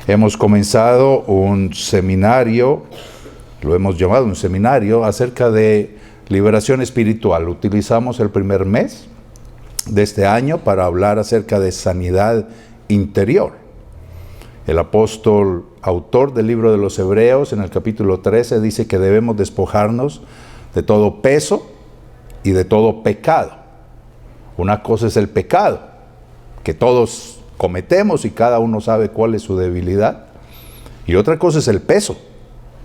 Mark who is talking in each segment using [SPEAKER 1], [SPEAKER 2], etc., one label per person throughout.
[SPEAKER 1] Hemos comenzado un seminario, lo hemos llamado un seminario, acerca de liberación espiritual. Utilizamos el primer mes de este año para hablar acerca de sanidad interior. El apóstol, autor del libro de los Hebreos, en el capítulo 13, dice que debemos despojarnos de todo peso y de todo pecado. Una cosa es el pecado, que todos cometemos y cada uno sabe cuál es su debilidad. Y otra cosa es el peso.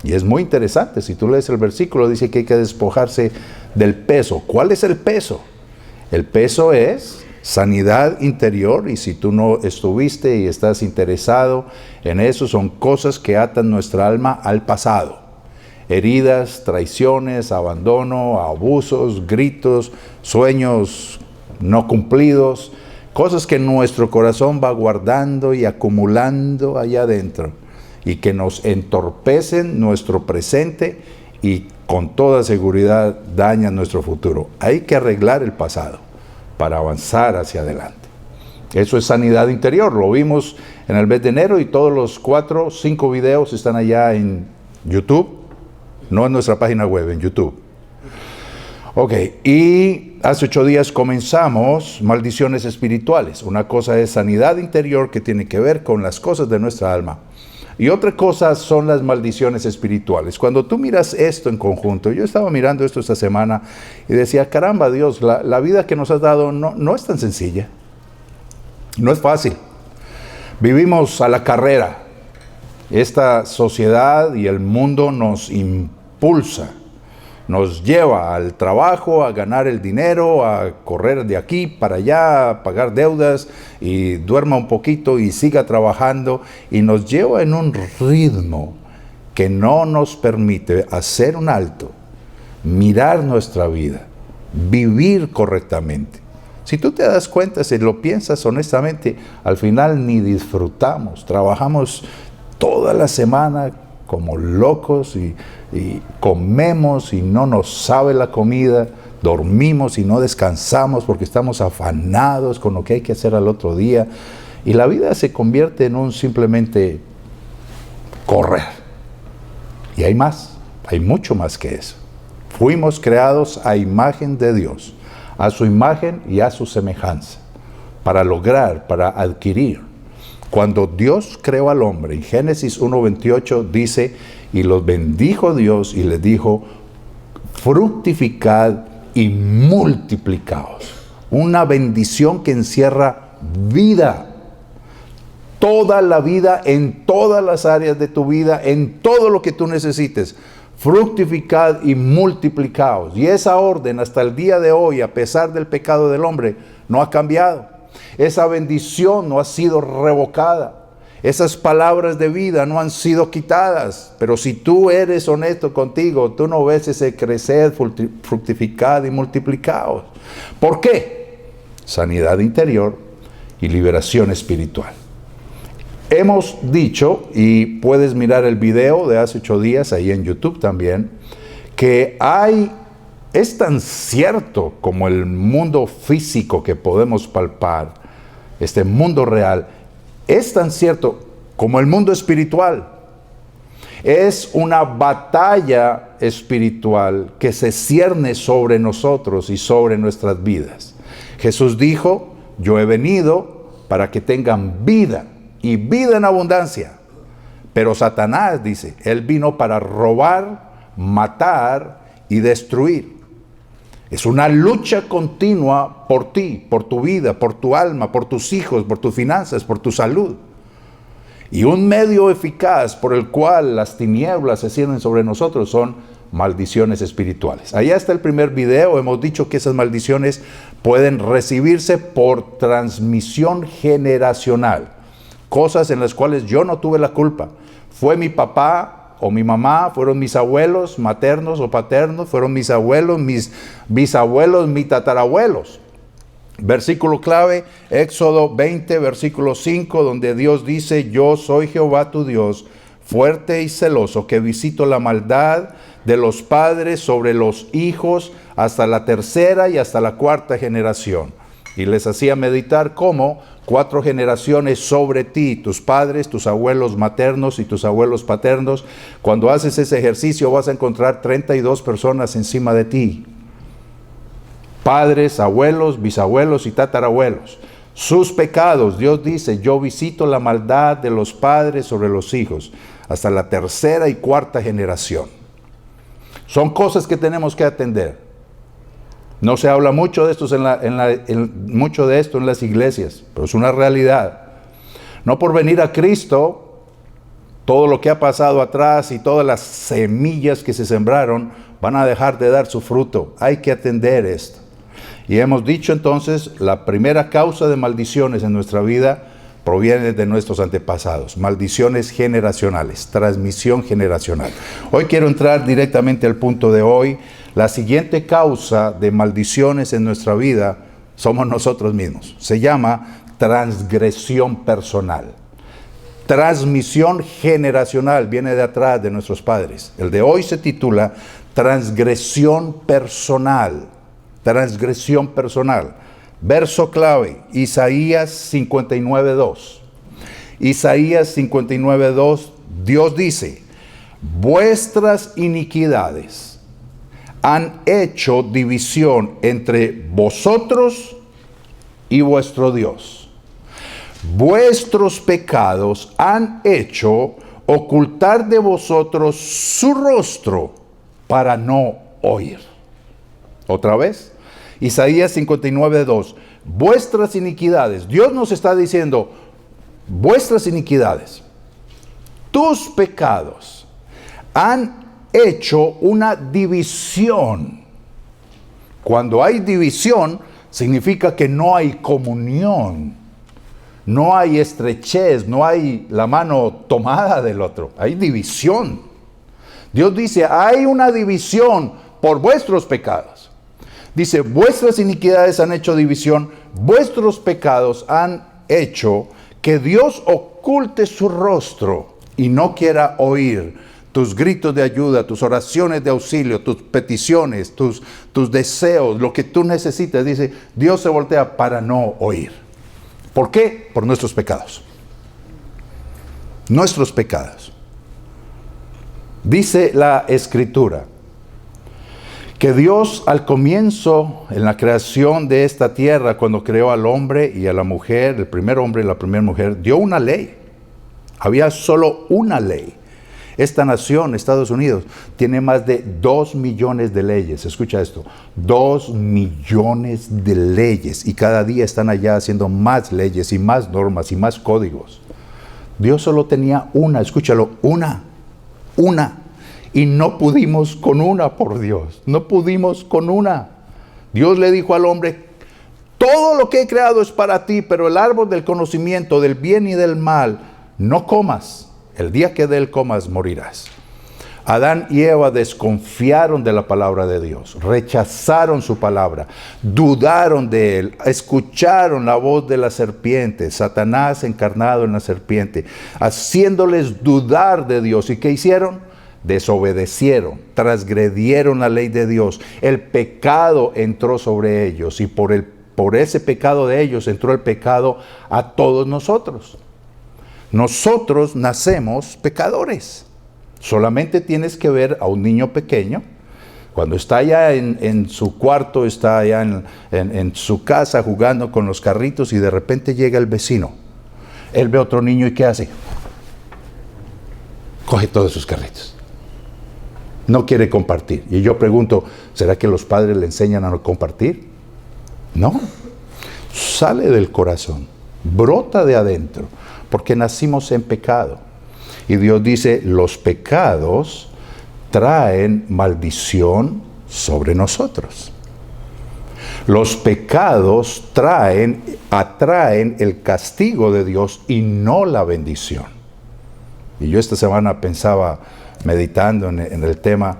[SPEAKER 1] Y es muy interesante, si tú lees el versículo, dice que hay que despojarse del peso. ¿Cuál es el peso? El peso es sanidad interior, y si tú no estuviste y estás interesado en eso, son cosas que atan nuestra alma al pasado. Heridas, traiciones, abandono, abusos, gritos, sueños no cumplidos, cosas que nuestro corazón va guardando y acumulando allá adentro y que nos entorpecen nuestro presente y con toda seguridad dañan nuestro futuro. Hay que arreglar el pasado para avanzar hacia adelante. Eso es sanidad interior. Lo vimos en el mes de enero y todos los 4 o 5 videos están allá en YouTube, no en nuestra página web, en YouTube. Ok, y hace 8 días comenzamos maldiciones espirituales. Una cosa es sanidad interior, que tiene que ver con las cosas de nuestra alma. Y otra cosa son las maldiciones espirituales. Cuando tú miras esto en conjunto, yo estaba mirando esto esta semana y decía, caramba Dios, la vida que nos has dado no es tan sencilla. No es fácil. Vivimos a la carrera. Esta sociedad y el mundo nos impulsa. Nos lleva al trabajo, a ganar el dinero, a correr de aquí para allá, a pagar deudas y duerma un poquito y siga trabajando, y nos lleva en un ritmo que no nos permite hacer un alto, mirar nuestra vida, vivir correctamente. Si tú te das cuenta, si lo piensas honestamente, al final ni disfrutamos, trabajamos toda la semana como locos y comemos y no nos sabe la comida, dormimos y no descansamos porque estamos afanados con lo que hay que hacer al otro día, y la vida se convierte en un simplemente correr. Y hay más, hay mucho más que eso. Fuimos creados a imagen de Dios, a su imagen y a su semejanza, para lograr, para adquirir. Cuando Dios creó al hombre, en Génesis 1:28 dice, y los bendijo Dios y les dijo, fructificad y multiplicaos. Una bendición que encierra vida. Toda la vida, en todas las áreas de tu vida, en todo lo que tú necesites. Fructificad y multiplicaos. Y esa orden hasta el día de hoy, a pesar del pecado del hombre, no ha cambiado. Esa bendición no ha sido revocada. Esas palabras de vida no han sido quitadas. Pero si tú eres honesto contigo, tú no ves ese crecer, fructificad y multiplicaos. ¿Por qué? Sanidad interior y liberación espiritual. Hemos dicho, y puedes mirar el video de hace 8 días ahí en YouTube también, que es tan cierto como el mundo físico que podemos palpar, este mundo real, es tan cierto como el mundo espiritual. Es una batalla espiritual que se cierne sobre nosotros y sobre nuestras vidas. Jesús dijo, yo he venido para que tengan vida y vida en abundancia. Pero Satanás dice, él vino para robar, matar y destruir. Es una lucha continua por ti, por tu vida, por tu alma, por tus hijos, por tus finanzas, por tu salud. Y un medio eficaz por el cual las tinieblas se ciernen sobre nosotros son maldiciones espirituales. Allá está el primer video. Hemos dicho que esas maldiciones pueden recibirse por transmisión generacional. Cosas en las cuales yo no tuve la culpa. Fue mi papá o mi mamá, fueron mis abuelos maternos o paternos, fueron mis abuelos, mis bisabuelos, mis tatarabuelos. Versículo clave, Éxodo 20, versículo 5, donde Dios dice, yo soy Jehová tu Dios, fuerte y celoso, que visito la maldad de los padres sobre los hijos hasta la 3ª y hasta la 4ª generación. Y les hacía meditar cómo 4 generaciones sobre ti, tus padres, tus abuelos maternos y tus abuelos paternos. Cuando haces ese ejercicio vas a encontrar 32 personas encima de ti. Padres, abuelos, bisabuelos y tatarabuelos. Sus pecados, Dios dice, yo visito la maldad de los padres sobre los hijos, hasta la 3ª y 4ª generación. Son cosas que tenemos que atender. No se habla mucho de esto en las iglesias, pero es una realidad. No por venir a Cristo, todo lo que ha pasado atrás y todas las semillas que se sembraron van a dejar de dar su fruto. Hay que atender esto. Y hemos dicho entonces, la primera causa de maldiciones en nuestra vida proviene de nuestros antepasados. Maldiciones generacionales, transmisión generacional. Hoy quiero entrar directamente al punto de hoy. La siguiente causa de maldiciones en nuestra vida somos nosotros mismos. Se llama transgresión personal. Transmisión generacional viene de atrás de nuestros padres. El de hoy se titula transgresión personal. Transgresión personal. Verso clave, Isaías 59:2. Isaías 59:2, Dios dice, vuestras iniquidades han hecho división entre vosotros y vuestro Dios. Vuestros pecados han hecho ocultar de vosotros su rostro para no oír. Otra vez, Isaías 59:2, vuestras iniquidades. Dios nos está diciendo, vuestras iniquidades, tus pecados han hecho una división. Cuando hay división, significa que no hay comunión, no hay estrechez, no hay la mano tomada del otro, hay división. Dios dice, hay una división por vuestros pecados. Dice, vuestras iniquidades han hecho división, vuestros pecados han hecho que Dios oculte su rostro y no quiera oír tus gritos de ayuda, tus oraciones de auxilio, tus peticiones, tus deseos, lo que tú necesitas. Dice, Dios se voltea para no oír. ¿Por qué? Por nuestros pecados. Nuestros pecados. Dice la Escritura que Dios al comienzo, en la creación de esta tierra, cuando creó al hombre y a la mujer, el primer hombre y la primera mujer, dio una ley. Había solo una ley. Esta nación, Estados Unidos, tiene más de 2 millones de leyes. Escucha esto, 2 millones de leyes. Y cada día están allá haciendo más leyes y más normas y más códigos. Dios solo tenía una, escúchalo, una. Y no pudimos con una, por Dios. No pudimos con una. Dios le dijo al hombre, todo lo que he creado es para ti, pero el árbol del conocimiento del bien y del mal, no comas. El día que de él comas, morirás. Adán y Eva desconfiaron de la palabra de Dios, rechazaron su palabra, dudaron de él, escucharon la voz de la serpiente, Satanás encarnado en la serpiente, haciéndoles dudar de Dios. ¿Y qué hicieron? Desobedecieron, transgredieron la ley de Dios. El pecado entró sobre ellos y por ese pecado de ellos entró el pecado a todos nosotros. Nosotros nacemos pecadores. Solamente tienes que ver a un niño pequeño, cuando está allá en su cuarto, está allá en su casa jugando con los carritos y de repente llega el vecino. Él ve a otro niño y ¿qué hace? Coge todos sus carritos. No quiere compartir. Y yo pregunto, ¿será que los padres le enseñan a no compartir? No. Sale del corazón, brota de adentro, porque nacimos en pecado. Y Dios dice, los pecados traen maldición sobre nosotros. Los pecados atraen el castigo de Dios y no la bendición. Y yo esta semana pensaba, meditando en el tema,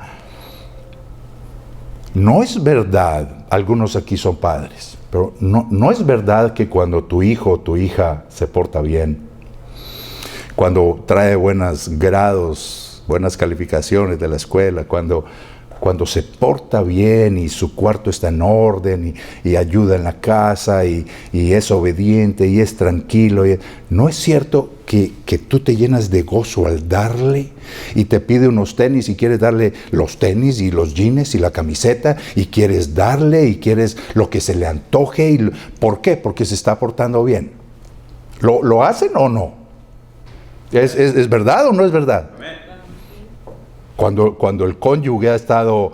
[SPEAKER 1] no es verdad, algunos aquí son padres, pero no es verdad que cuando tu hijo o tu hija se porta bien, cuando trae buenos grados, buenas calificaciones de la escuela, cuando cuando se porta bien y su cuarto está en orden y ayuda en la casa y es obediente y es tranquilo. ¿No es cierto que tú te llenas de gozo al darle y te pide unos tenis y quieres darle los tenis y los jeans y la camiseta y quieres darle y quieres lo que se le antoje? ¿Por qué? Porque se está portando bien. ¿Lo hacen o no? ¿Es verdad o no es verdad? Cuando el cónyuge ha estado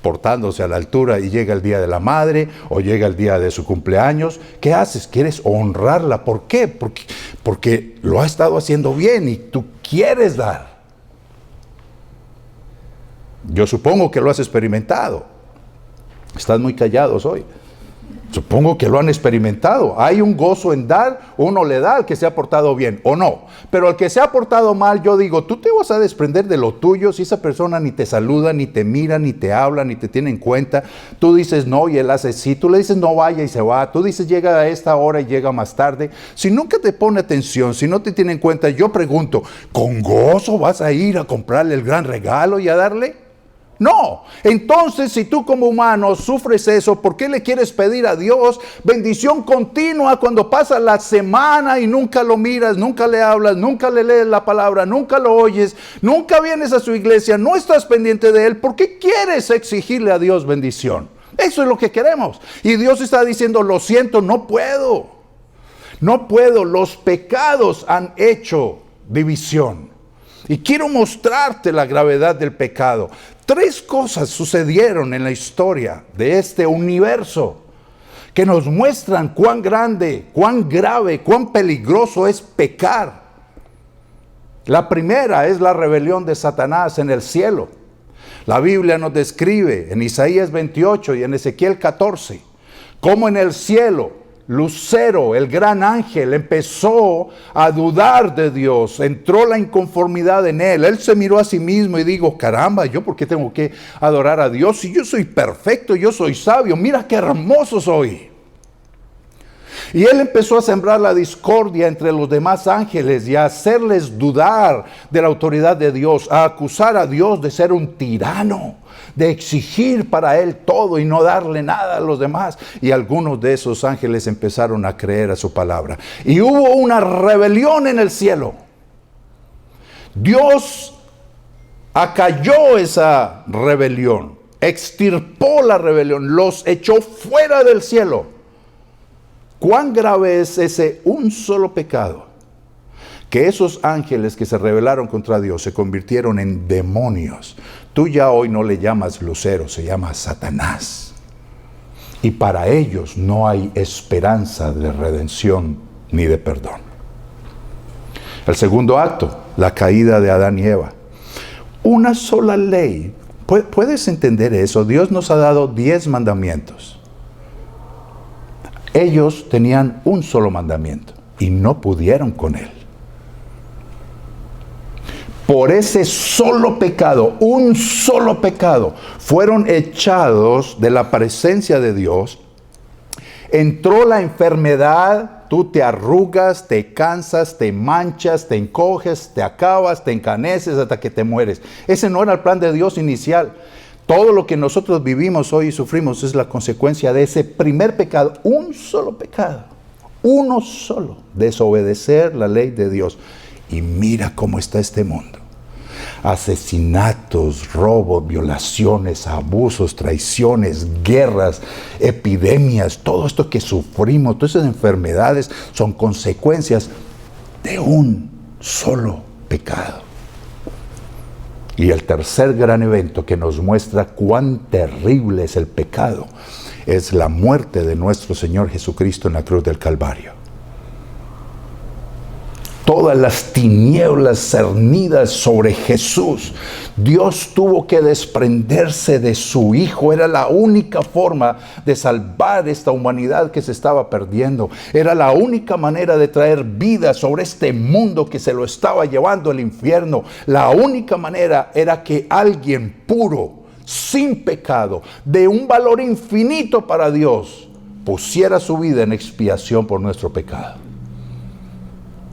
[SPEAKER 1] portándose a la altura y llega el día de la madre o llega el día de su cumpleaños, ¿qué haces? ¿Quieres honrarla? ¿Por qué? Porque lo ha estado haciendo bien y tú quieres dar. Yo supongo que lo has experimentado. Estás muy callados hoy. Supongo que lo han experimentado. Hay un gozo en dar, uno le da al que se ha portado bien, o no. Pero al que se ha portado mal, yo digo, tú te vas a desprender de lo tuyo si esa persona ni te saluda, ni te mira, ni te habla, ni te tiene en cuenta. Tú dices no y él hace sí. Tú le dices no vaya y se va. Tú dices llega a esta hora y llega más tarde. Si nunca te pone atención, si no te tiene en cuenta, yo pregunto, ¿con gozo vas a ir a comprarle el gran regalo y a darle? No. Entonces, si tú como humano sufres eso, ¿por qué le quieres pedir a Dios bendición continua cuando pasa la semana y nunca lo miras, nunca le hablas, nunca le lees la palabra, nunca lo oyes, nunca vienes a su iglesia, no estás pendiente de él? ¿Por qué quieres exigirle a Dios bendición? Eso es lo que queremos. Y Dios está diciendo, lo siento, no puedo. No puedo. Los pecados han hecho división. Y quiero mostrarte la gravedad del pecado. 3 cosas sucedieron en la historia de este universo que nos muestran cuán grande, cuán grave, cuán peligroso es pecar. La primera es la rebelión de Satanás en el cielo. La Biblia nos describe en Isaías 28 y en Ezequiel 14 cómo en el cielo Lucero, el gran ángel, empezó a dudar de Dios, entró la inconformidad en él. Él se miró a sí mismo y dijo, caramba, ¿yo por qué tengo que adorar a Dios? Si yo soy perfecto, yo soy sabio, mira qué hermoso soy. Y él empezó a sembrar la discordia entre los demás ángeles y a hacerles dudar de la autoridad de Dios, a acusar a Dios de ser un tirano, de exigir para él todo y no darle nada a los demás. Y algunos de esos ángeles empezaron a creer a su palabra. Y hubo una rebelión en el cielo. Dios acalló esa rebelión, extirpó la rebelión, los echó fuera del cielo. ¿Cuán grave es ese un solo pecado? Que esos ángeles que se rebelaron contra Dios se convirtieron en demonios. Tú ya hoy no le llamas Lucero, se llama Satanás. Y para ellos no hay esperanza de redención ni de perdón. El segundo acto, la caída de Adán y Eva. Una sola ley. ¿Puedes entender eso? Dios nos ha dado 10 mandamientos. Ellos tenían un solo mandamiento y no pudieron con él. Por ese solo pecado, un solo pecado, fueron echados de la presencia de Dios. Entró la enfermedad, tú te arrugas, te cansas, te manchas, te encoges, te acabas, te encaneces hasta que te mueres. Ese no era el plan de Dios inicial. Todo lo que nosotros vivimos hoy y sufrimos es la consecuencia de ese primer pecado. Un solo pecado. Uno solo. Desobedecer la ley de Dios. Y mira cómo está este mundo. Asesinatos, robos, violaciones, abusos, traiciones, guerras, epidemias. Todo esto que sufrimos, todas esas enfermedades son consecuencias de un solo pecado. Y el tercer gran evento que nos muestra cuán terrible es el pecado es la muerte de nuestro Señor Jesucristo en la cruz del Calvario. Todas las tinieblas cernidas sobre Jesús, Dios tuvo que desprenderse de su Hijo. Era la única forma de salvar esta humanidad que se estaba perdiendo. Era la única manera de traer vida sobre este mundo que se lo estaba llevando al infierno. La única manera era que alguien puro, sin pecado, de un valor infinito para Dios, pusiera su vida en expiación por nuestro pecado.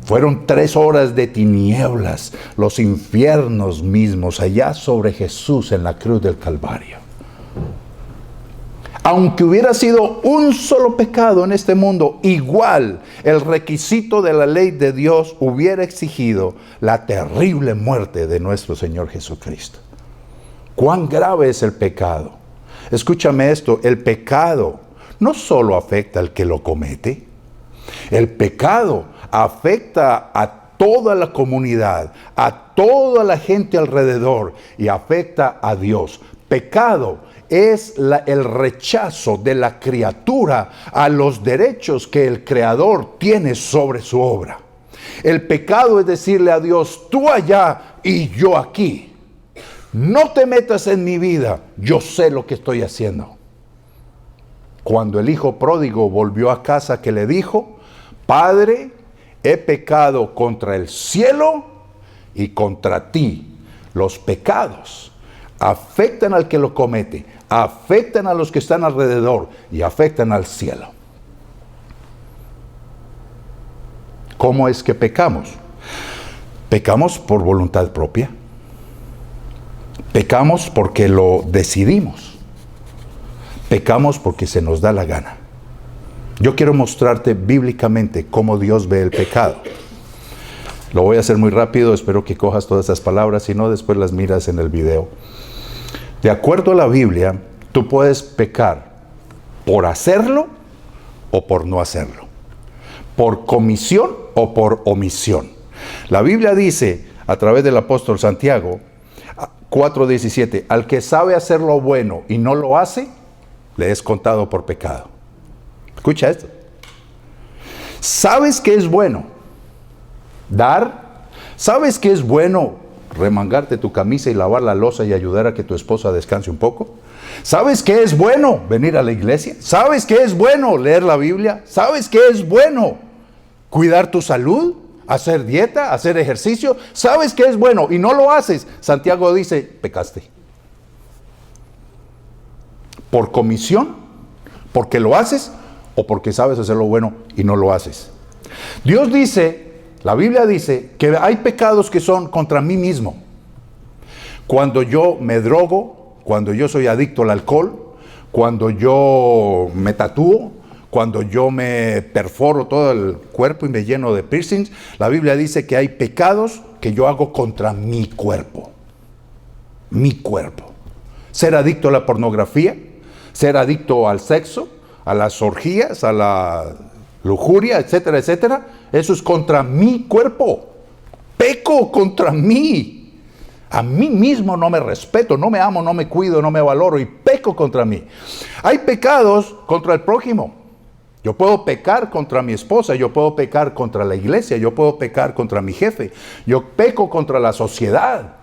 [SPEAKER 1] Fueron 3 horas de tinieblas, los infiernos mismos, allá sobre Jesús en la cruz del Calvario. Aunque hubiera sido un solo pecado en este mundo, igual el requisito de la ley de Dios hubiera exigido la terrible muerte de nuestro Señor Jesucristo. ¿Cuán grave es el pecado? Escúchame esto, el pecado no solo afecta al que lo comete, el pecado afecta a toda la comunidad, a toda la gente alrededor y afecta a Dios. Pecado es el rechazo de la criatura a los derechos que el Creador tiene sobre su obra. El pecado es decirle a Dios, tú allá y yo aquí. No te metas en mi vida, yo sé lo que estoy haciendo. Cuando el hijo pródigo volvió a casa, que le dijo, Padre, he pecado contra el cielo y contra ti. Los pecados afectan al que lo comete, afectan a los que están alrededor y afectan al cielo. ¿Cómo es que pecamos? Pecamos por voluntad propia. Pecamos porque lo decidimos. Pecamos porque se nos da la gana. Yo quiero mostrarte bíblicamente cómo Dios ve el pecado. Lo voy a hacer muy rápido, espero que cojas todas esas palabras, si no después las miras en el video. De acuerdo a la Biblia, tú puedes pecar por hacerlo o por no hacerlo, por comisión o por omisión. La Biblia dice, a través del apóstol Santiago, 4:17, al que sabe hacer lo bueno y no lo hace, le es contado por pecado. Escucha esto. ¿Sabes qué es bueno? Dar. ¿Sabes qué es bueno? Remangarte tu camisa y lavar la loza y ayudar a que tu esposa descanse un poco. ¿Sabes qué es bueno? Venir a la iglesia. ¿Sabes qué es bueno? Leer la Biblia. ¿Sabes qué es bueno? Cuidar tu salud, hacer dieta, hacer ejercicio. ¿Sabes qué es bueno? Y no lo haces. Santiago dice, pecaste. Por comisión, porque lo haces, o porque sabes hacer lo bueno y no lo haces. Dios dice, la Biblia dice, que hay pecados que son contra mí mismo. Cuando yo me drogo, cuando yo soy adicto al alcohol, cuando yo me tatúo, cuando yo me perforo todo el cuerpo y me lleno de piercings, la Biblia dice que hay pecados que yo hago contra mi cuerpo. Mi cuerpo. Ser adicto a la pornografía, ser adicto al sexo, a las orgías, a la lujuria, etcétera, etcétera. Eso es contra mi cuerpo. Peco contra mí. A mí mismo no me respeto, no me amo, no me cuido, no me valoro y peco contra mí. Hay pecados contra el prójimo. Yo puedo pecar contra mi esposa, yo puedo pecar contra la iglesia, yo puedo pecar contra mi jefe, yo peco contra la sociedad.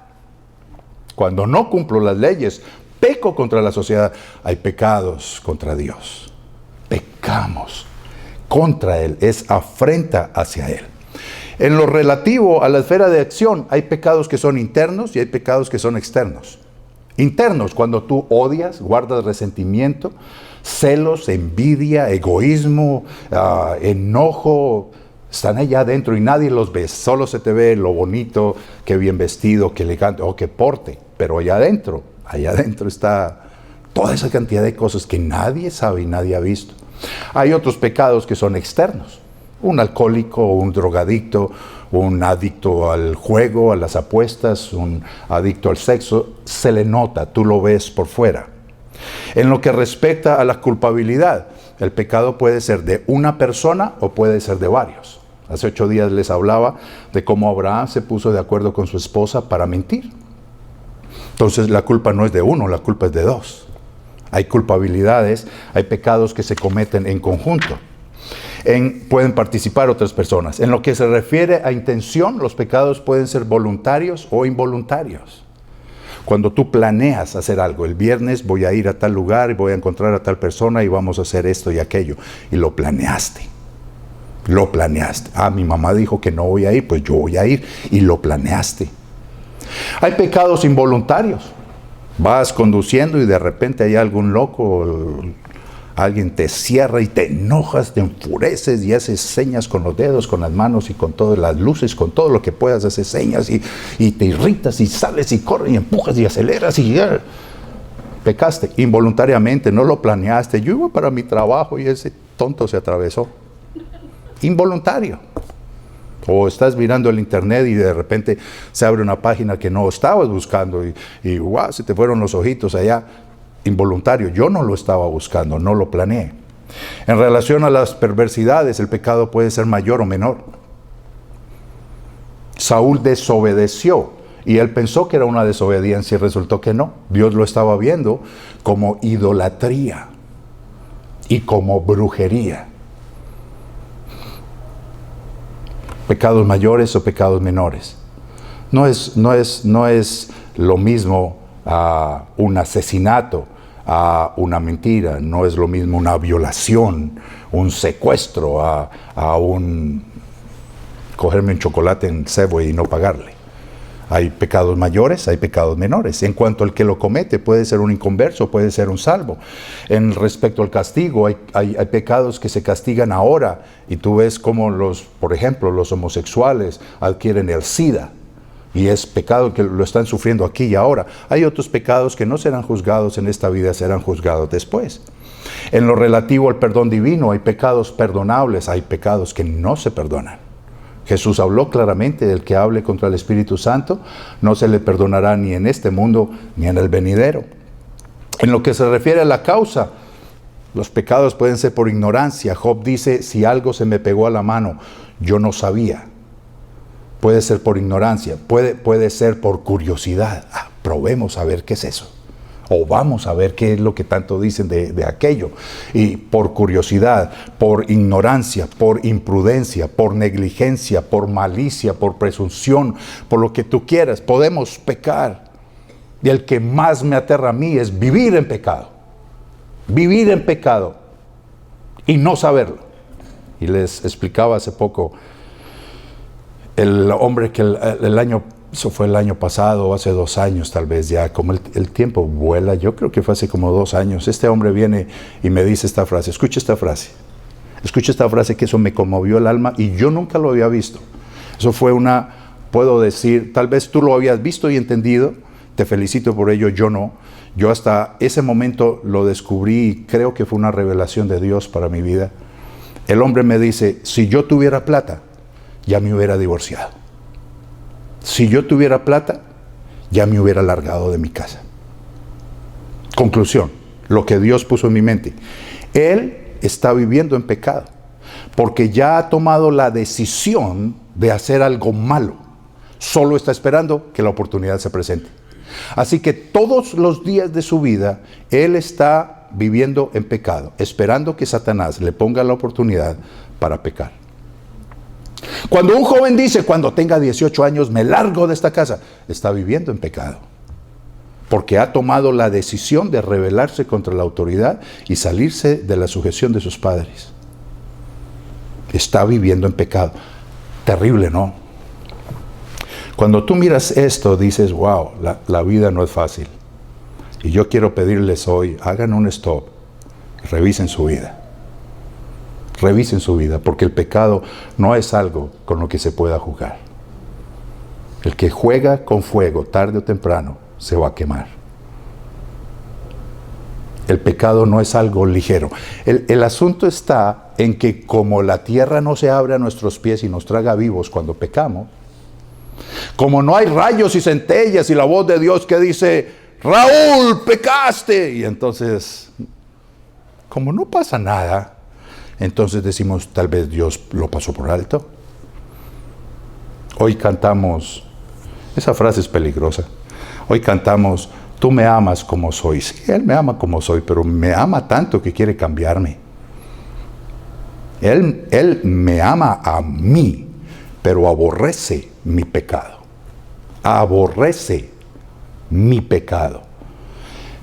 [SPEAKER 1] Cuando no cumplo las leyes, peco contra la sociedad. Hay pecados contra Dios. Pecamos contra Él, es afrenta hacia Él. En lo relativo a la esfera de acción, hay pecados que son internos y hay pecados que son externos. Internos, cuando tú odias, guardas resentimiento, celos, envidia, egoísmo, enojo, están allá adentro y nadie los ve, solo se te ve lo bonito, qué bien vestido, qué elegante, o qué porte, pero allá adentro está toda esa cantidad de cosas que nadie sabe y nadie ha visto. Hay otros pecados que son externos. Un alcohólico, un drogadicto, un adicto al juego, a las apuestas, un adicto al sexo, se le nota, tú lo ves por fuera. En lo que respecta a la culpabilidad, el pecado puede ser de una persona o puede ser de varios. Hace 8 días les hablaba de cómo Abraham se puso de acuerdo con su esposa para mentir. Entonces la culpa no es de uno, la culpa es de dos. Hay culpabilidades, hay pecados que se cometen en conjunto. Pueden participar otras personas. En lo que se refiere a intención, los pecados pueden ser voluntarios o involuntarios. Cuando tú planeas hacer algo, el viernes voy a ir a tal lugar y voy a encontrar a tal persona y vamos a hacer esto y aquello. Y lo planeaste. Lo planeaste. Mi mamá dijo que no voy a ir, pues yo voy a ir. Y lo planeaste. Hay pecados involuntarios. Vas conduciendo y de repente hay algún loco Alguien te cierra y te enojas, te enfureces y haces señas con los dedos, con las manos y con todas las luces, con todo lo que puedas, haces señas y te irritas y sales y corres y empujas y aceleras y pecaste involuntariamente, no lo planeaste. Yo iba para mi trabajo y ese tonto se atravesó. Involuntario. O estás mirando el internet y de repente se abre una página que no estabas buscando y wow, se te fueron los ojitos allá. Involuntario, yo no lo estaba buscando, no lo planeé. En relación a las perversidades, el pecado puede ser mayor o menor. Saúl desobedeció y él pensó que era una desobediencia y resultó que no. Dios lo estaba viendo como idolatría y como brujería. Pecados mayores o pecados menores. No es lo mismo a un asesinato, a una mentira, no es lo mismo una violación, un secuestro, a un cogerme un chocolate en Subway y no pagarle. Hay pecados mayores, hay pecados menores. En cuanto al que lo comete, puede ser un inconverso, puede ser un salvo. En respecto al castigo, hay pecados que se castigan ahora, y tú ves cómo por ejemplo, los homosexuales adquieren el SIDA, y es pecado que lo están sufriendo aquí y ahora. Hay otros pecados que no serán juzgados en esta vida, serán juzgados después. En lo relativo al perdón divino, hay pecados perdonables, hay pecados que no se perdonan. Jesús habló claramente: del que hable contra el Espíritu Santo, no se le perdonará ni en este mundo ni en el venidero. En lo que se refiere a la causa, los pecados pueden ser por ignorancia. Job dice: si algo se me pegó a la mano, yo no sabía. Puede ser por ignorancia, puede ser por curiosidad. Probemos a ver qué es eso. O vamos a ver qué es lo que tanto dicen de aquello. Y por curiosidad, por ignorancia, por imprudencia, por negligencia, por malicia, por presunción, por lo que tú quieras, podemos pecar. Y el que más me aterra a mí es vivir en pecado. Vivir en pecado y no saberlo. Y les explicaba hace poco el hombre que eso fue el año pasado, hace 2 años tal vez ya, como el tiempo vuela, yo creo que fue hace como 2 años, este hombre viene y me dice esta frase, escucha esta frase que eso me conmovió el alma y yo nunca lo había visto. Eso fue puedo decir, tal vez tú lo habías visto y entendido, te felicito por ello, yo no. Yo hasta ese momento lo descubrí y creo que fue una revelación de Dios para mi vida. El hombre me dice: si yo tuviera plata, ya me hubiera divorciado. Si yo tuviera plata, ya me hubiera largado de mi casa. Conclusión, lo que Dios puso en mi mente. Él está viviendo en pecado, porque ya ha tomado la decisión de hacer algo malo. Solo está esperando que la oportunidad se presente. Así que todos los días de su vida, él está viviendo en pecado, esperando que Satanás le ponga la oportunidad para pecar. Cuando un joven dice: cuando tenga 18 años me largo de esta casa, está viviendo en pecado, porque ha tomado la decisión de rebelarse contra la autoridad y salirse de la sujeción de sus padres. Está viviendo en pecado. Terrible, ¿no? Cuando tú miras esto, dices: wow, la vida no es fácil. Y yo quiero pedirles hoy, hagan un stop, revisen su vida. Revisen su vida, porque el pecado no es algo con lo que se pueda jugar. El que juega con fuego, tarde o temprano, se va a quemar. El pecado no es algo ligero. El asunto está en que como la tierra no se abre a nuestros pies y nos traga vivos cuando pecamos, como no hay rayos y centellas y la voz de Dios que dice: Raúl, pecaste, y entonces, como no pasa nada, entonces decimos: tal vez Dios lo pasó por alto. Hoy cantamos, esa frase es peligrosa. Hoy cantamos: tú me amas como soy. Sí, Él me ama como soy, pero me ama tanto que quiere cambiarme. Él me ama a mí, pero aborrece mi pecado. Aborrece mi pecado.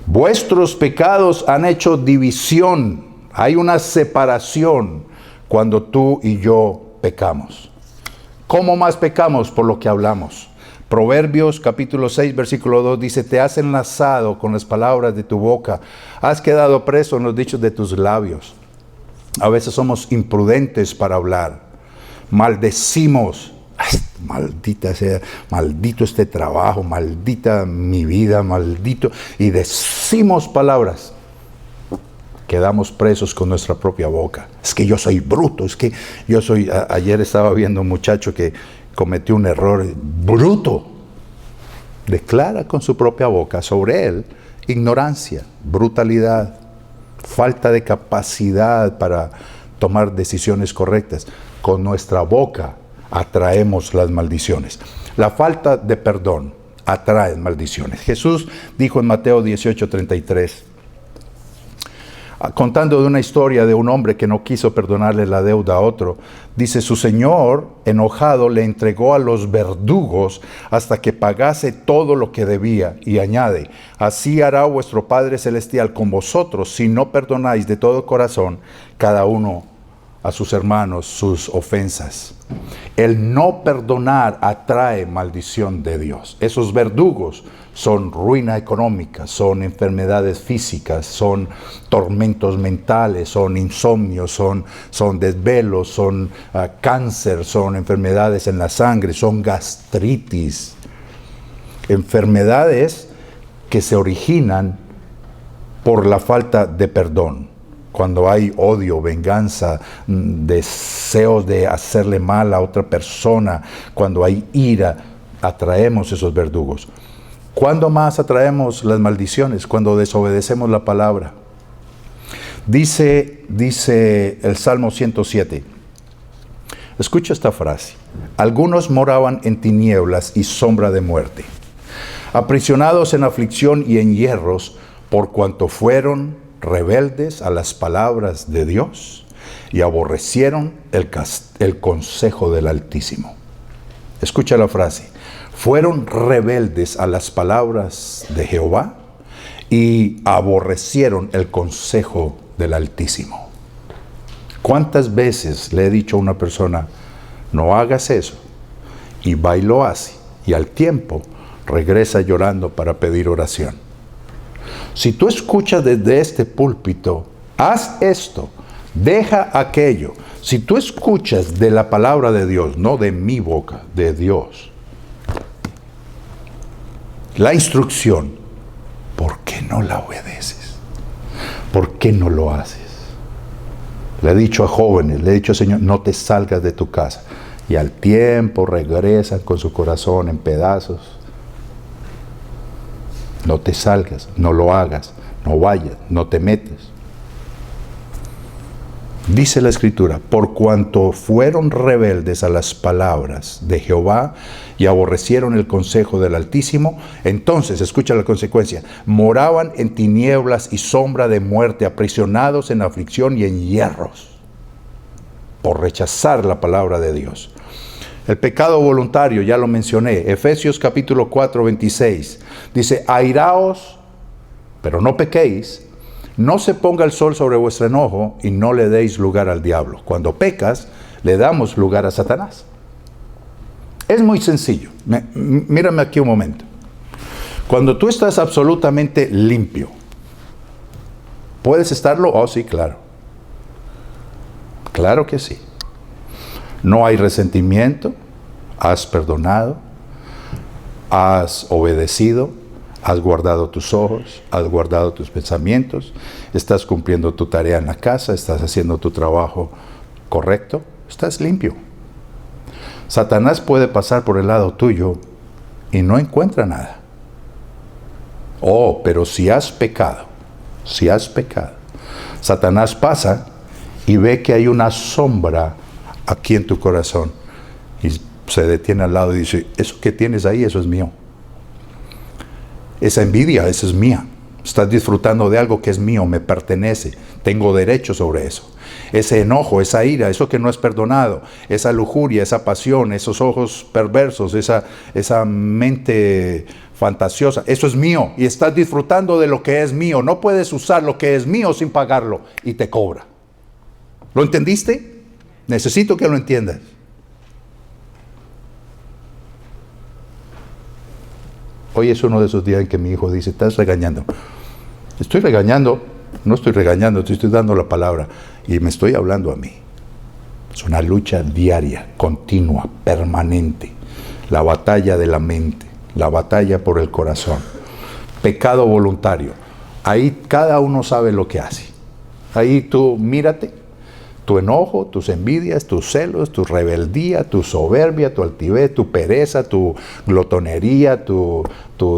[SPEAKER 1] Vuestros pecados han hecho división. Hay una separación cuando tú y yo pecamos. ¿Cómo más pecamos? Por lo que hablamos. Proverbios capítulo 6, versículo 2 dice, te has enlazado con las palabras de tu boca, has quedado preso en los dichos de tus labios. A veces somos imprudentes para hablar, maldecimos, maldita sea, maldito este trabajo, maldita mi vida, maldito, y decimos palabras. Quedamos presos con nuestra propia boca. Es que yo soy bruto, es que yo soy... Ayer estaba viendo un muchacho que cometió un error bruto. Declara con su propia boca sobre él ignorancia, brutalidad, falta de capacidad para tomar decisiones correctas. Con nuestra boca atraemos las maldiciones. La falta de perdón atrae maldiciones. Jesús dijo en Mateo 18:33, contando de una historia de un hombre que no quiso perdonarle la deuda a otro, dice, su señor, enojado, le entregó a los verdugos hasta que pagase todo lo que debía, y añade, así hará vuestro Padre Celestial con vosotros, si no perdonáis de todo corazón cada uno a sus hermanos sus ofensas. El no perdonar atrae maldición de Dios. Esos verdugos son ruina económica, son enfermedades físicas, son tormentos mentales, son insomnios, son desvelos, son cáncer, son enfermedades en la sangre, son gastritis. Enfermedades que se originan por la falta de perdón. Cuando hay odio, venganza, deseos de hacerle mal a otra persona, cuando hay ira, atraemos esos verdugos. ¿Cuándo más atraemos las maldiciones? Cuando desobedecemos la palabra. Dice el Salmo 107. Escucha esta frase. Algunos moraban en tinieblas y sombra de muerte, aprisionados en aflicción y en hierros, por cuanto fueron rebeldes a las palabras de Dios y aborrecieron el consejo del Altísimo. Escucha la frase. Fueron rebeldes a las palabras de Jehová y aborrecieron el consejo del Altísimo. ¿Cuántas veces le he dicho a una persona, no hagas eso? Y va y lo hace, y al tiempo regresa llorando para pedir oración. Si tú escuchas desde este púlpito, haz esto, deja aquello. Si tú escuchas de la palabra de Dios, no de mi boca, de Dios, la instrucción, ¿por qué no la obedeces? ¿Por qué no lo haces? Le he dicho a jóvenes, le he dicho, Señor, no te salgas de tu casa. Y al tiempo regresan con su corazón en pedazos. No te salgas, no lo hagas, no vayas, no te metes. Dice la Escritura, por cuanto fueron rebeldes a las palabras de Jehová y aborrecieron el consejo del Altísimo, entonces, escucha la consecuencia, moraban en tinieblas y sombra de muerte, aprisionados en aflicción y en hierros, por rechazar la palabra de Dios. El pecado voluntario, ya lo mencioné, Efesios capítulo 4, 26, dice, airaos, pero no pequéis, no se ponga el sol sobre vuestro enojo y no le deis lugar al diablo. Cuando pecas, le damos lugar a Satanás. Es muy sencillo. Mírame aquí un momento. Cuando tú estás absolutamente limpio, ¿puedes estarlo? Oh, sí, claro. Claro que sí. No hay resentimiento, has perdonado, has obedecido, has guardado tus ojos, has guardado tus pensamientos, estás cumpliendo tu tarea en la casa, estás haciendo tu trabajo correcto, estás limpio. Satanás puede pasar por el lado tuyo y no encuentra nada. Oh, pero si has pecado, Satanás pasa y ve que hay una sombra aquí en tu corazón y se detiene al lado y dice, eso que tienes ahí, eso es mío. Esa envidia, esa es mía. Estás disfrutando de algo que es mío, me pertenece, tengo derecho sobre eso. Ese enojo, esa ira, eso que no es perdonado, esa lujuria, esa pasión, esos ojos perversos, esa mente fantasiosa, eso es mío y estás disfrutando de lo que es mío. No puedes usar lo que es mío sin pagarlo y te cobra. ¿Lo entendiste? Necesito que lo entiendas. Hoy es uno de esos días en que mi hijo dice, estás regañando. Estoy regañando, no estoy regañando, te estoy dando la palabra y me estoy hablando a mí. Es una lucha diaria, continua, permanente. La batalla de la mente, la batalla por el corazón. Pecado voluntario. Ahí cada uno sabe lo que hace. Ahí tú mírate. Tu enojo, tus envidias, tus celos, tu rebeldía, tu soberbia, tu altivez, tu pereza, tu glotonería, tu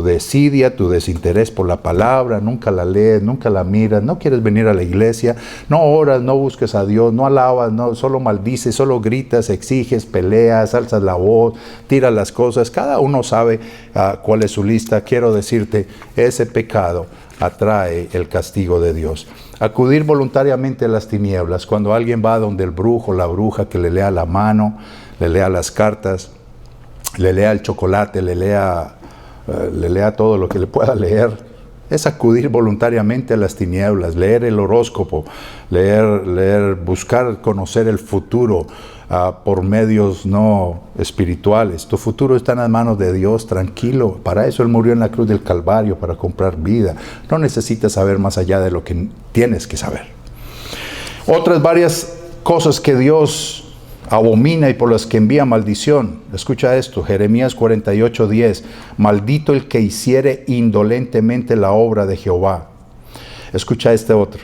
[SPEAKER 1] desidia, tu desinterés por la palabra, nunca la lees, nunca la miras, no quieres venir a la iglesia, no oras, no busques a Dios, no alabas, no, solo maldices, solo gritas, exiges, peleas, alzas la voz, tiras las cosas. Cada uno sabe cuál es su lista. Quiero decirte, ese pecado atrae el castigo de Dios. Acudir voluntariamente a las tinieblas, cuando alguien va donde el brujo, la bruja, que le lea la mano, le lea las cartas, le lea el chocolate, le lea todo lo que le pueda leer, es acudir voluntariamente a las tinieblas, leer el horóscopo, buscar conocer el futuro por medios no espirituales. Tu futuro está en las manos de Dios, tranquilo. Para eso Él murió en la cruz del Calvario, para comprar vida. No necesitas saber más allá de lo que tienes que saber. Otras varias cosas que Dios abomina y por las que envía maldición. Escucha esto, Jeremías 48:10. Maldito el que hiciere indolentemente la obra de Jehová. Escucha este otro.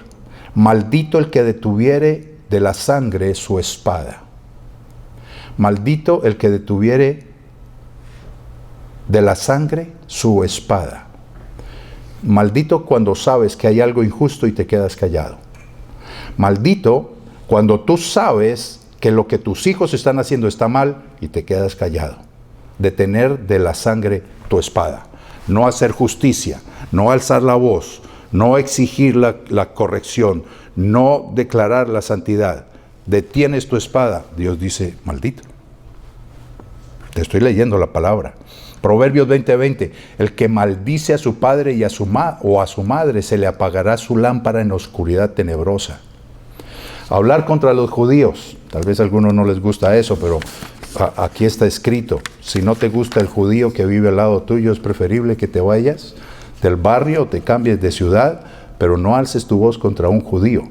[SPEAKER 1] Maldito el que detuviere de la sangre su espada. Maldito el que detuviere de la sangre su espada. Maldito cuando sabes que hay algo injusto y te quedas callado. Maldito cuando tú sabes que lo que tus hijos están haciendo está mal y te quedas callado. Detener de la sangre tu espada. No hacer justicia, no alzar la voz, no exigir la corrección, no declarar la santidad. Detienes tu espada. Dios dice, maldito. Te estoy leyendo la palabra. Proverbios 20:20. El que maldice a su padre y a su madre, se le apagará su lámpara en oscuridad tenebrosa. Hablar contra los judíos. Tal vez a algunos no les gusta eso, pero aquí está escrito. Si no te gusta el judío que vive al lado tuyo, es preferible que te vayas del barrio o te cambies de ciudad, pero no alces tu voz contra un judío.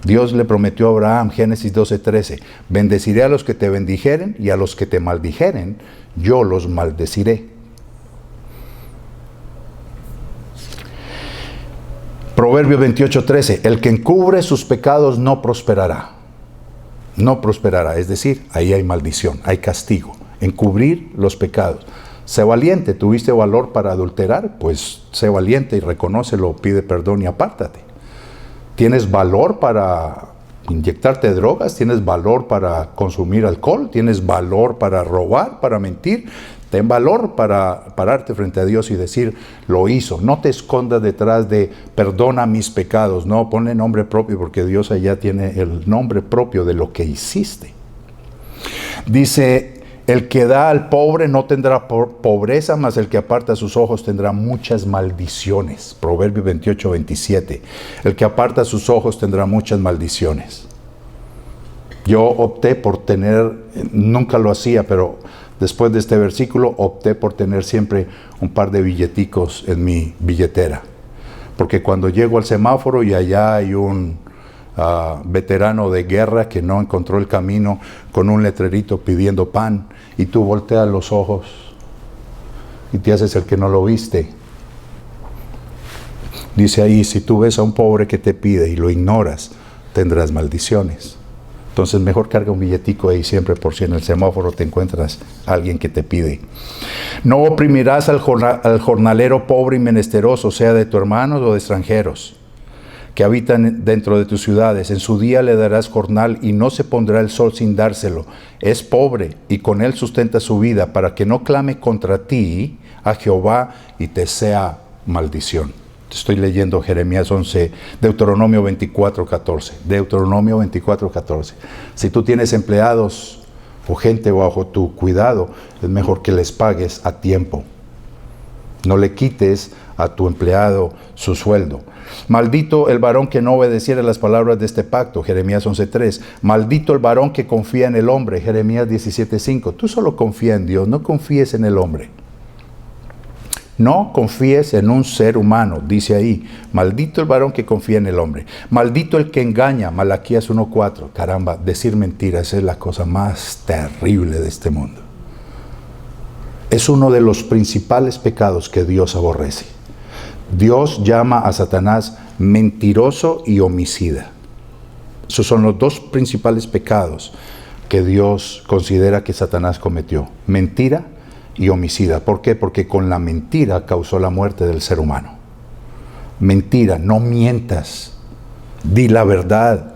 [SPEAKER 1] Dios le prometió a Abraham, Génesis 12:13, bendeciré a los que te bendijeren y a los que te maldijeren, yo los maldeciré. Proverbios 28:13, el que encubre sus pecados no prosperará. No prosperará, es decir, ahí hay maldición, hay castigo. Encubrir los pecados. Sé valiente, ¿tuviste valor para adulterar? Pues sé valiente y reconócelo, pide perdón y apártate. ¿Tienes valor para inyectarte drogas? ¿Tienes valor para consumir alcohol? ¿Tienes valor para robar, para mentir? Ten valor para pararte frente a Dios y decir, lo hizo. No te escondas detrás de, perdona mis pecados. No, ponle nombre propio porque Dios allá tiene el nombre propio de lo que hiciste. Dice, el que da al pobre no tendrá pobreza, mas el que aparta sus ojos tendrá muchas maldiciones. Proverbios 28:27. El que aparta sus ojos tendrá muchas maldiciones. Yo opté por tener, nunca lo hacía, pero después de este versículo opté por tener siempre un par de billeticos en mi billetera. Porque cuando llego al semáforo y allá hay un veterano de guerra que no encontró el camino con un letrerito pidiendo pan y tú volteas los ojos y te haces el que no lo viste. Dice ahí, si tú ves a un pobre que te pide y lo ignoras, tendrás maldiciones. Entonces mejor carga un billetico ahí siempre por si en el semáforo te encuentras a alguien que te pide. No oprimirás al jornalero pobre y menesteroso, sea de tu hermanos o de extranjeros que habitan dentro de tus ciudades. En su día le darás jornal y no se pondrá el sol sin dárselo. Es pobre y con él sustenta su vida, para que no clame contra ti a Jehová y te sea maldición. Estoy leyendo Jeremías 11, Deuteronomio 24:14. Deuteronomio 24:14. Si tú tienes empleados o gente bajo tu cuidado, es mejor que les pagues a tiempo. No le quites a tu empleado su sueldo. Maldito el varón que no obedeciera las palabras de este pacto, Jeremías 11:3. Maldito el varón que confía en el hombre, Jeremías 17:5. Tú solo confía en Dios, no confíes en el hombre. No confíes en un ser humano, dice ahí. Maldito el varón que confía en el hombre. Maldito el que engaña, Malaquías 1:4. Caramba, decir mentiras es la cosa más terrible de este mundo. Es uno de los principales pecados que Dios aborrece. Dios llama a Satanás mentiroso y homicida. Esos son los dos principales pecados que Dios considera que Satanás cometió. Mentira y homicida. ¿Por qué? Porque con la mentira causó la muerte del ser humano. Mentira, no mientas. Di la verdad.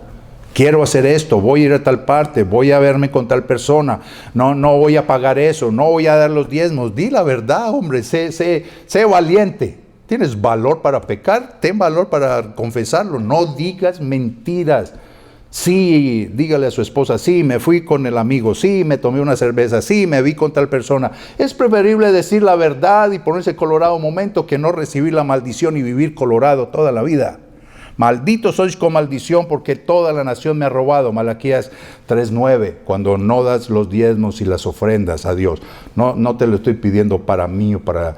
[SPEAKER 1] Quiero hacer esto, voy a ir a tal parte, voy a verme con tal persona. No voy a pagar eso, no voy a dar los diezmos. Di la verdad, hombre, sé valiente. ¿Tienes valor para pecar? Ten valor para confesarlo. No digas mentiras. Sí, dígale a su esposa, sí, me fui con el amigo, sí, me tomé una cerveza, sí, me vi con tal persona. Es preferible decir la verdad y ponerse colorado un momento que no recibir la maldición y vivir colorado toda la vida. Malditos sois con maldición porque toda la nación me ha robado. Malaquías 3:9, cuando no das los diezmos y las ofrendas a Dios. No te lo estoy pidiendo para mí o para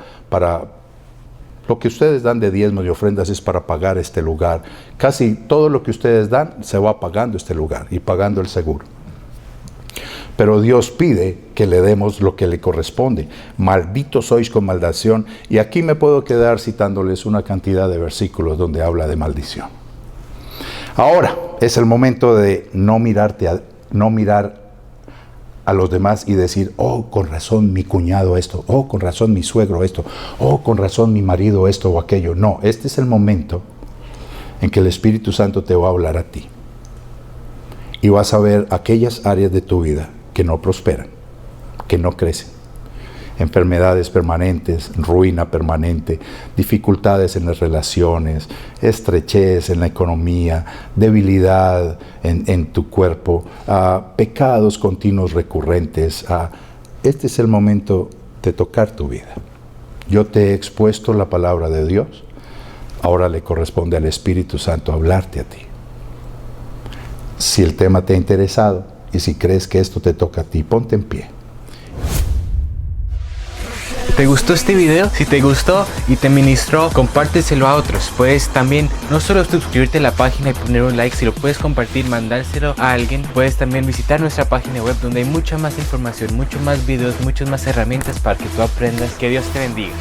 [SPEAKER 1] lo que ustedes dan de diezmos y ofrendas es para pagar este lugar. Casi todo lo que ustedes dan se va pagando este lugar y pagando el seguro. Pero Dios pide que le demos lo que le corresponde. Malditos sois con maldición. Y aquí me puedo quedar citándoles una cantidad de versículos donde habla de maldición. Ahora es el momento de no mirar a los demás y decir, oh, con razón mi cuñado esto, oh, con razón mi suegro esto, oh, con razón mi marido esto o aquello. No, este es el momento en que el Espíritu Santo te va a hablar a ti. Y vas a ver aquellas áreas de tu vida que no prosperan, que no crecen. Enfermedades permanentes, ruina permanente, dificultades en las relaciones, estrechez en la economía, debilidad en tu cuerpo, pecados continuos recurrentes. Este es el momento de tocar tu vida. Yo te he expuesto la palabra de Dios, ahora le corresponde al Espíritu Santo hablarte a ti. Si el tema te ha interesado y si crees que esto te toca a ti, ponte en pie.
[SPEAKER 2] ¿Te gustó este video? Si te gustó y te ministró, compárteselo a otros. Puedes también no solo suscribirte a la página y poner un like, si lo puedes compartir, mandárselo a alguien. Puedes también visitar nuestra página web donde hay mucha más información, muchos más videos, muchas más herramientas para que tú aprendas. Que Dios te bendiga.